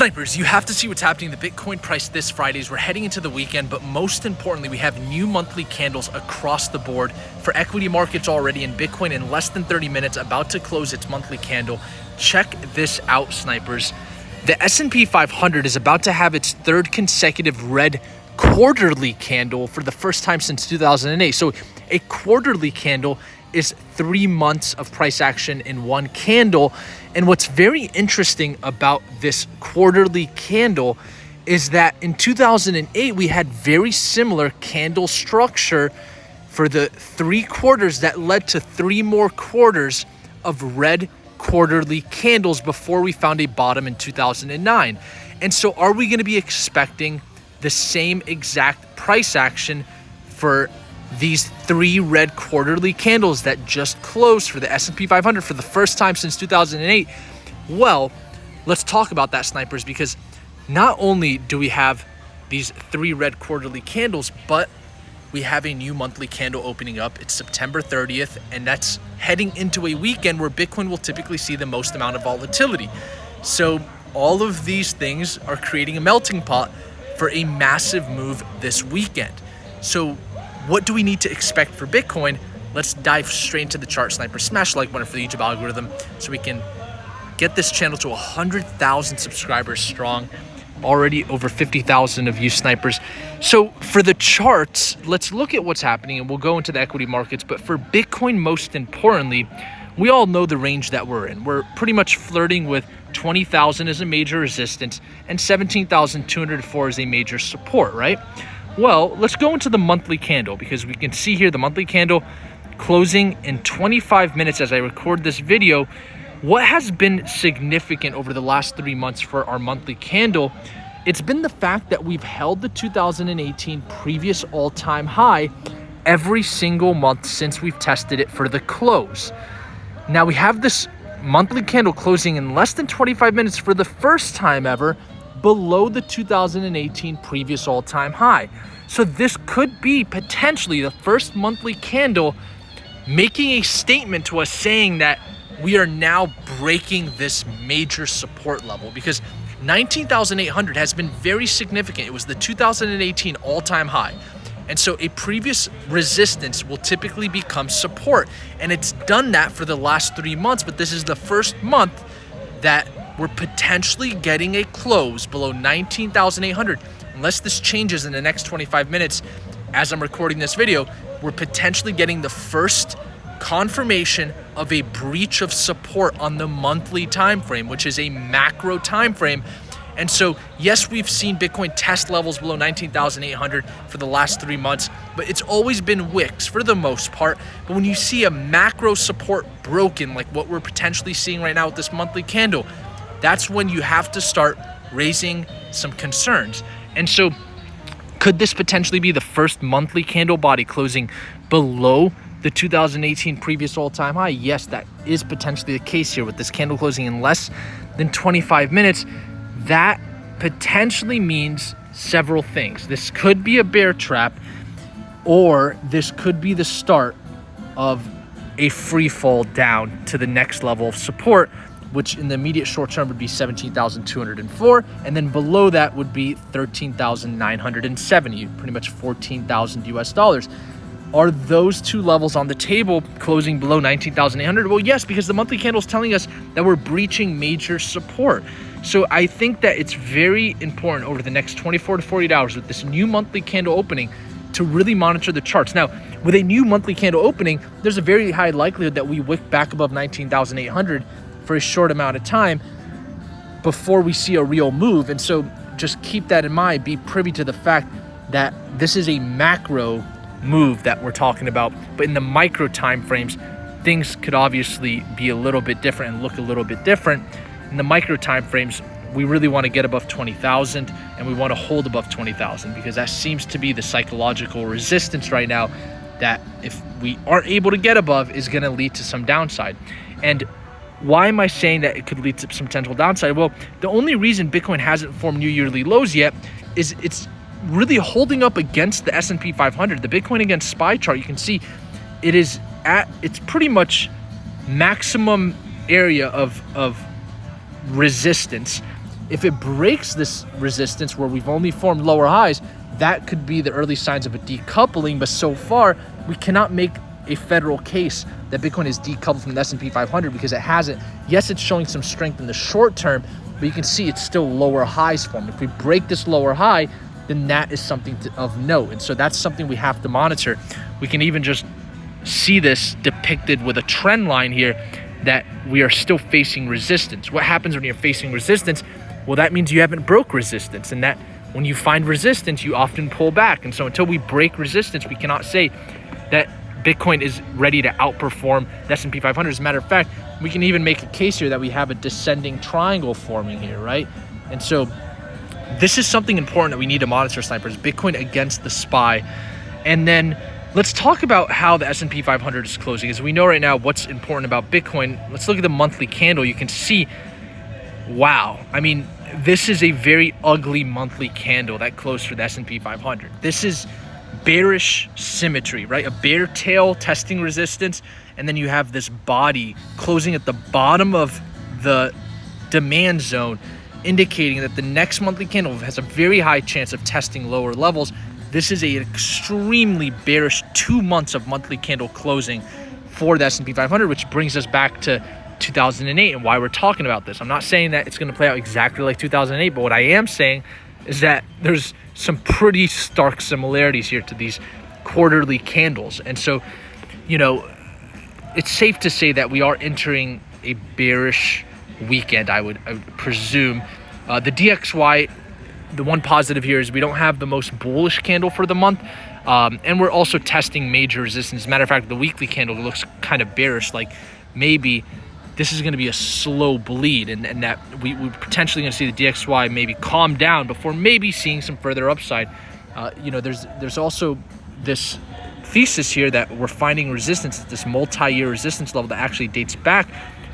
Snipers, you have to see what's happening in the Bitcoin price this Friday as we're heading into the weekend, but most importantly, we have new monthly candles across the board for equity markets already, and Bitcoin in less than 30 minutes about to close its monthly candle. Check this out, Snipers. The S&P 500 is about to have its third consecutive red quarterly candle for the first time since 2008. So a quarterly candle is 3 months of price action in one candle. And what's very interesting about this quarterly candle is that in 2008, we had very similar candle structure for the 3 quarters that led to 3 more quarters of red quarterly candles before we found a bottom in 2009. And so are we going to be expecting the same exact price action for these 3 red quarterly candles that just closed for the S&P 500 for the first time since 2008? Well, let's talk about that, Snipers, because not only do we have these 3 red quarterly candles, but we have a new monthly candle opening up. It's September 30th, and that's heading into a weekend where Bitcoin will typically see the most amount of volatility. So all of these things are creating a melting pot for a massive move this weekend. So what do we need to expect for Bitcoin? Let's dive straight into the chart, Snipers. Smash the like button for the YouTube algorithm so we can get this channel to 100,000 subscribers strong. Already over 50,000 of you, Snipers. So for the charts, let's look at what's happening, and we'll go into the equity markets. But for Bitcoin, most importantly, we all know the range that we're in. We're pretty much flirting with 20,000 as a major resistance and 17,204 as a major support, right? Well, let's go into the monthly candle, because we can see here the monthly candle closing in 25 minutes as I record this video. What has been significant over the last 3 months for our monthly candle? It's been the fact that we've held the 2018 previous all-time high every single month since we've tested it for the close. Now we have this monthly candle closing in less than 25 minutes for the first time ever below the 2018 previous all-time high. So this could be potentially the first monthly candle making a statement to us saying that we are now breaking this major support level, because 19,800 has been very significant. It was the 2018 all-time high. And so a previous resistance will typically become support. And it's done that for the last 3 months, but this is the first month that we're potentially getting a close below 19,800. Unless this changes in the next 25 minutes as I'm recording this video, we're potentially getting the first confirmation of a breach of support on the monthly time frame, which is a macro time frame. And so, yes, we've seen Bitcoin test levels below 19,800 for the last 3 months, but it's always been wicks for the most part. But when you see a macro support broken, like what we're potentially seeing right now with this monthly candle, that's when you have to start raising some concerns. And so, could this potentially be the first monthly candle body closing below the 2018 previous all-time high? Yes, that is potentially the case here with this candle closing in less than 25 minutes. That potentially means several things. This could be a bear trap, or this could be the start of a free fall down to the next level of support, which in the immediate short term would be 17,204, and then below that would be 13,970, pretty much 14,000 US dollars. Are those 2 levels on the table closing below 19,800? Well, yes, because the monthly candle is telling us that we're breaching major support. So I think that it's very important over the next 24 to 48 hours with this new monthly candle opening to really monitor the charts. Now, with a new monthly candle opening, there's a very high likelihood that we wick back above 19,800 for a short amount of time before we see a real move. And so just keep that in mind. Be privy to the fact that this is a macro move that we're talking about, but in the micro time frames, things could obviously be a little bit different and look a little bit different. In the micro time frames, we really want to get above 20,000, and we want to hold above 20,000, because that seems to be the psychological resistance right now that if we aren't able to get above is going to lead to some downside. And why am I saying that it could lead to some potential downside? Well, the only reason Bitcoin hasn't formed new yearly lows yet is it's really holding up against the S&P 500. The Bitcoin against SPY chart, you can see it is at its pretty much maximum area of resistance If it breaks this resistance where we've only formed lower highs, that could be the early signs of a decoupling. But so far, we cannot make a federal case that Bitcoin is decoupled from the S&P 500 because it hasn't. Yes, it's showing some strength in the short term, but you can see it's still lower highs formed. If we break this lower high, then that is something of note. And so that's something we have to monitor. We can even just see this depicted with a trend line here that we are still facing resistance. What happens when you're facing resistance? Well, that means you haven't broke resistance, and that when you find resistance, you often pull back. And so until we break resistance, we cannot say that Bitcoin is ready to outperform the S&P 500. As a matter of fact, we can even make a case here that we have a descending triangle forming here, right? And so this is something important that we need to monitor, snipers. Bitcoin against the SPY. And then let's talk about how the S&P 500 is closing. As we know right now what's important about Bitcoin, let's look at the monthly candle. You can see, wow, I mean, this is a very ugly monthly candle that closed for the S&P 500. This is bearish symmetry, right? A bear tail testing resistance, and then you have this body closing at the bottom of the demand zone, indicating that the next monthly candle has a very high chance of testing lower levels. This is an extremely bearish 2 months of monthly candle closing for the S&P 500, which brings us back to 2008 and why we're talking about this. I'm not saying that it's going to play out exactly like 2008, but what I am saying is that there's some pretty stark similarities here to these quarterly candles. And so, you know, it's safe to say that we are entering a bearish weekend, I would presume. The DXY, the one positive here is we don't have the most bullish candle for the month. And we're also testing major resistance. As a matter of fact, the weekly candle looks kind of bearish, like maybe this is going to be a slow bleed, and that we're potentially going to see the DXY maybe calm down before maybe seeing some further upside. You know, there's also this thesis here that we're finding resistance at this multi-year resistance level that actually dates back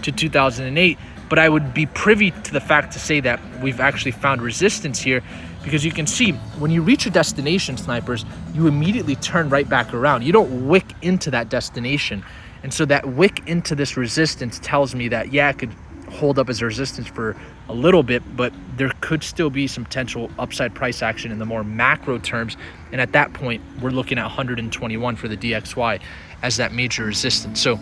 to 2008. But I would be privy to the fact to say that we've actually found resistance here, because you can see when you reach a destination, snipers, you immediately turn right back around. You don't wick into that destination. And so that wick into this resistance tells me that, yeah, it could hold up as a resistance for a little bit, but there could still be some potential upside price action in the more macro terms. And at that point, we're looking at 121 for the DXY as that major resistance. So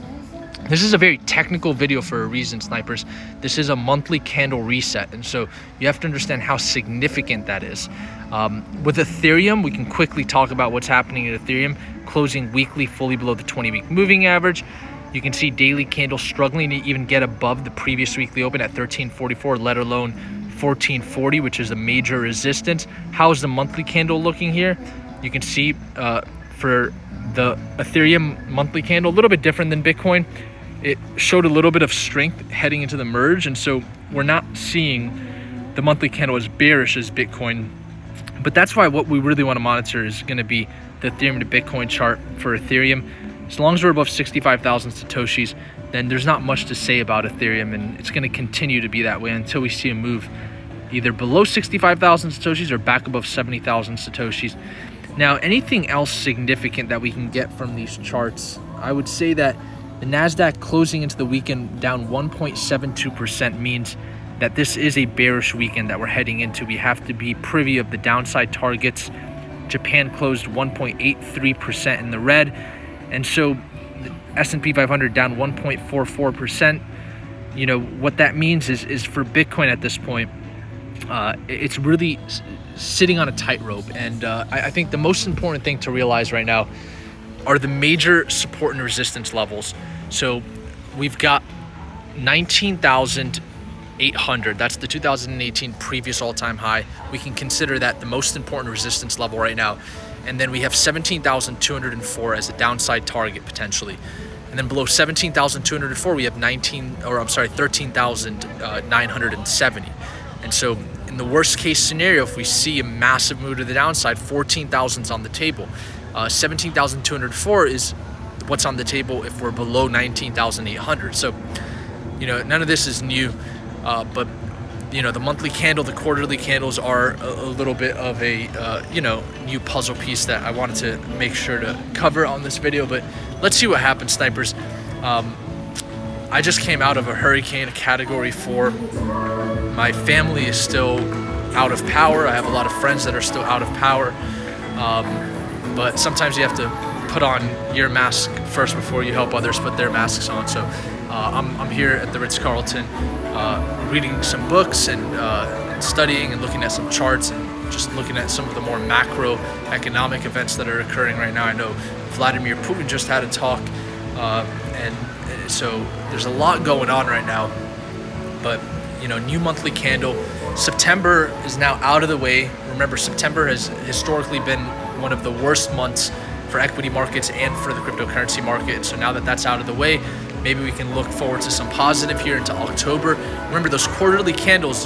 this is a very technical video for a reason, snipers. This is a monthly candle reset, and so you have to understand how significant that is. With Ethereum, we can quickly talk about what's happening in Ethereum, closing weekly fully below the 20-week moving average. You can see daily candles struggling to even get above the previous weekly open at 1344, let alone 1440, which is a major resistance. How is the monthly candle looking here? You can see for the Ethereum monthly candle, a little bit different than Bitcoin. It showed a little bit of strength heading into the merge, and so we're not seeing the monthly candle as bearish as Bitcoin. But that's why what we really want to monitor is going to be the Ethereum to Bitcoin chart for Ethereum. As long as we're above 65,000 Satoshis, then there's not much to say about Ethereum, and it's going to continue to be that way until we see a move either below 65,000 Satoshis or back above 70,000 Satoshis. Now, anything else significant that we can get from these charts, I would say that the NASDAQ closing into the weekend down 1.72% means that this is a bearish weekend that we're heading into. We have to be privy of the downside targets. Japan closed 1.83% in the red. And so the S&P 500 down 1.44%. You know, what that means is for Bitcoin at this point, it's really sitting on a tightrope. And I think the most important thing to realize right now are the major support and resistance levels. So we've got 19,800. That's the 2018 previous all-time high. We can consider that the most important resistance level right now. And then we have 17,204 as a downside target potentially. And then below 17,204, we have 13,970. And so in the worst case scenario, if we see a massive move to the downside, 14,000 is on the table. 17,204 is what's on the table if we're below 19,800. So, you know, none of this is new, but you know, the monthly candle, the quarterly candles are a little bit of a you know, new puzzle piece that I wanted to make sure to cover on this video. But let's see what happens, snipers. I just came out of a hurricane, a category 4. My family is still out of power. I have a lot of friends that are still out of power. But sometimes you have to put on your mask first before you help others put their masks on. So I'm here at the Ritz-Carlton reading some books and studying and looking at some charts and just looking at some of the more macroeconomic events that are occurring right now. I know Vladimir Putin just had a talk, and so there's a lot going on right now. But new monthly candle. September is now out of the way. Remember, September has historically been one of the worst months for equity markets and for the cryptocurrency market. So now that that's out of the way, maybe we can look forward to some positive here into October. Remember, those quarterly candles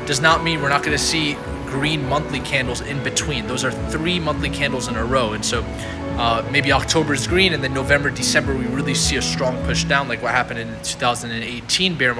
does not mean we're not going to see green monthly candles in between. Those are 3 monthly candles in a row. And so maybe October is green, and then November, December, we really see a strong push down like what happened in the 2018 bear market.